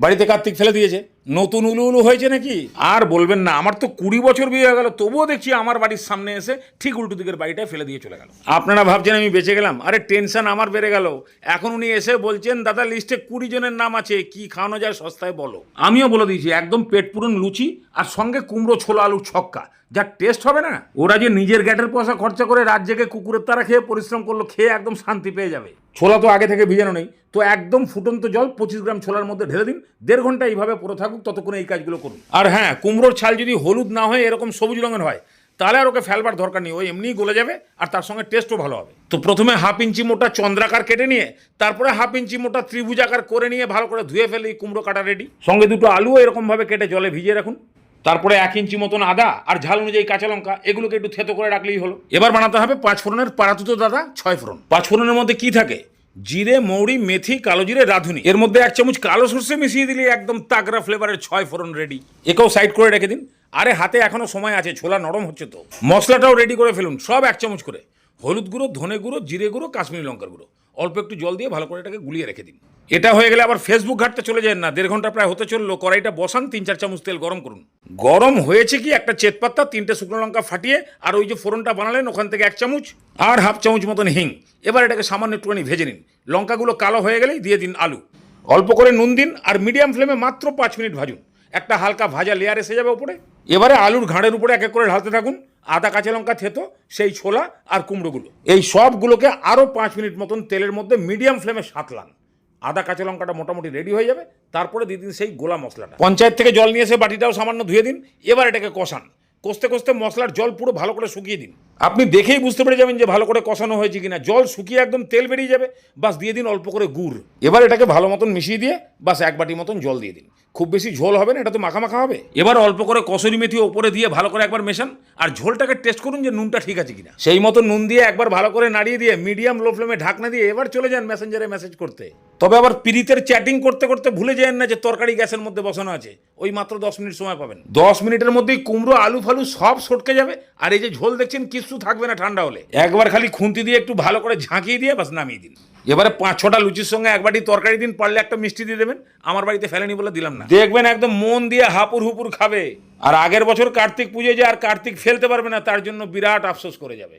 বাড়িতে কার্তিক ফেলে দিয়েছে, নতুন উলু উলু হয়েছে নাকি? আর বলবেন না, আমার তো 20 বছর বিয়ে হয়ে গেল, তবুও দেখছি আমার বাড়ির সামনে এসে ঠিক উল্টো দিকের বাড়িটায় ফেলে দিয়ে চলে গেল। আপনারা ভাবছেন আমি বেঁচে গেলাম? আরে টেনশন আমার বেড়ে গেল। এখন উনি এসে বলছেন দাদা লিস্টে 20 জনের নাম আছে, কি খাওয়ানো যায় সস্তায় বলো। আমিও বলে দিয়েছি একদম পেট পুরন লুচি আর সঙ্গে কুমড়ো ছোলা আলুর ছক্কা, যা টেস্ট হবে না। ওরা যে নিজের গ্যাটের পয়সা খরচা করে রাত জেগে কুকুরের তারা খেয়ে পরিশ্রম করলো, খেয়ে একদম শান্তি পেয়ে যাবে। ছোলা তো আগে থেকে ভিজানো নেই, তো একদম ফুটন্ত জল 25 গ্রাম ছোলার মধ্যে ঢেলে দিন, 1.5 ঘন্টা এইভাবে পড়ে থাকুক, ততক্ষণে এই কাজগুলো করুন। আর হ্যাঁ, কুমড়োর ছাল যদি হলুদ না হয় এরকম সবুজ রঙের হয়, তাহলে আর ওকে ফেলবার দরকার নেই, ওই এমনিই গলে যাবে আর তার সঙ্গে টেস্টও ভালো হবে। তো প্রথমে 1/2 ইঞ্চি মোটা চন্দ্রাকার কেটে নিয়ে তারপরে 1/2 ইঞ্চি মোটা ত্রিভুজাকার করে নিয়ে ভালো করে ধুয়ে ফেলে এই কুমড়ো কাটা রেডি। সঙ্গে 2টো আলু এরকমভাবে কেটে জলে ভিজিয়ে রাখুন। তারপরে 1 ইঞ্চি মতন আদা আর ঝাল অনুযায়ী কাঁচা লঙ্কা, এগুলোকে একটু থেতো করে রাখলেই হলো। এবার বানাতে হবে 5 ফোড়নের পাড়াতুতো দাদা 6 ফোড়ন। 5 ফোড়নের মধ্যে কি থাকে? জিরে, মৌরি, মেথি, কালো জিরে, রাঁধুনি, এর মধ্যে 1 চামচ কালো সর্ষে মিশিয়ে দিলে একদম তাগড়া ফ্লেভারের 6 ফোড়ন রেডি। একেও সাইড করে রেখে দিন। আরে হাতে এখনো সময় আছে, ছোলা নরম হচ্ছে তো। মশলাটাও রেডি করে ফেলুন, সব 1 চামচ করে। হলুদ গুঁড়ো, ধনে গুঁড়ো, জিরে গুঁড়ো, কাশ্মীরি লঙ্কার গুঁড়ো, অল্প একটু জল দিয়ে ভালো করে এটাকে গুলিয়ে রেখে দিন। এটা হয়ে গেলে আবার ফেসবুক ঘাটতে চলে যায় না, 1.5 ঘন্টা প্রায় হতে চললো। কড়াইটা বসান, 3-4 চামচ তেল গরম করুন। গরম হয়েছে কি, একটা তেজপাতা, 3টে শুকনো লঙ্কা ফাটিয়ে আর ওই যে ফোড়নটা বানালেন ওখান থেকে 1 চামচ আর 1/2 চামচ মতন হিং। এবার এটাকে সামান্য একটুখানি ভেজে নিন। লঙ্কাগুলো কালো হয়ে গেলেই দিয়ে দিন আলু। অল্প করে নুন দিন আর মিডিয়াম ফ্লেমে মাত্র 5 মিনিট ভাজুন। একটা হালকা ভাজা লেয়ার এসে যাবে উপরে। এবারে আলুর ঘাড়ের উপরে এক এক করে ঢালতে থাকুন আদা, কাঁচা লঙ্কা থেতো, সেই ছোলা আর কুমড়োগুলো। এই সবগুলোকে আরও 5 মিনিট মতন তেলের মধ্যে মিডিয়াম ফ্লেমে সাঁতলান। আদা কাঁচা লঙ্কাটা মোটামুটি রেডি হয়ে যাবে। তারপরে দিয়ে দিন সেই গোলা মশলাটা। পঞ্চায়েত থেকে জল নিয়ে এসে বাটিটাও সামান্য ধুয়ে দিন। এবার এটাকে কষান। কষতে কষতে মশলার জল পুরো ভালো করে শুকিয়ে দিন। আপনি দেখেই বুঝতে পেরে যাবেন যে ভালো করে কষানো হয়েছে কিনা। জল শুকিয়ে একদম তেল বেরিয়ে যাবে, বাস দিয়ে দিন অল্প করে গুড়। এবার এটাকে ভালো মতন মিশিয়ে দিয়ে বাস 1 বাটি মতন জল দিয়ে দিন। খুব বেশি ঝোল হবে না, এটা তো মাখা মাখা হবে। এবার অল্প করে কসুরি মেথি ওপরে দিয়ে ভালো করে একবার মেশান আর ঝোলটাকে টেস্ট করুন যে নুনটা ঠিক আছে কিনা। সেই মতো নুন দিয়ে একবার ভালো করে নাড়িয়ে দিয়ে মিডিয়াম লো ফ্লেমে ঢাকনা দিয়ে এবার চলে যান মেসেঞ্জারে মেসেজ করতে। তবে আবার পিরিতের চ্যাটিং করতে করতে ভুলে যান না যে তরকারি গ্যাসের মধ্যে বসানো আছে। ওই মাত্র 10 মিনিট সময় পাবেন। 10 মিনিটের মধ্যেই কুমড়ো, আলু ফালু সব সটকে যাবে আর এই যে ঝোল দেখছেন কিচ্ছু থাকবে না ঠান্ডা হলে। একবার খালি খুন্তি দিয়ে একটু ভালো করে ঝাঁকিয়ে দিয়ে বাস নামিয়ে দিন। এবারে 5-6টা লুচির সঙ্গে 1 বাটি তরকারি দিন, পারলে একটা মিষ্টি দিয়ে দেবেন। আমার বাড়িতে ফেলেনি বলে দিলাম না। দেখবেন একদম মন দিয়ে হাপুর হুপুর খাবে। আর আগের বছর কার্তিক পুজোয় যে আর কার্তিক ফেলতে পারবে না, তার জন্য বিরাট আফসোস করে যাবে।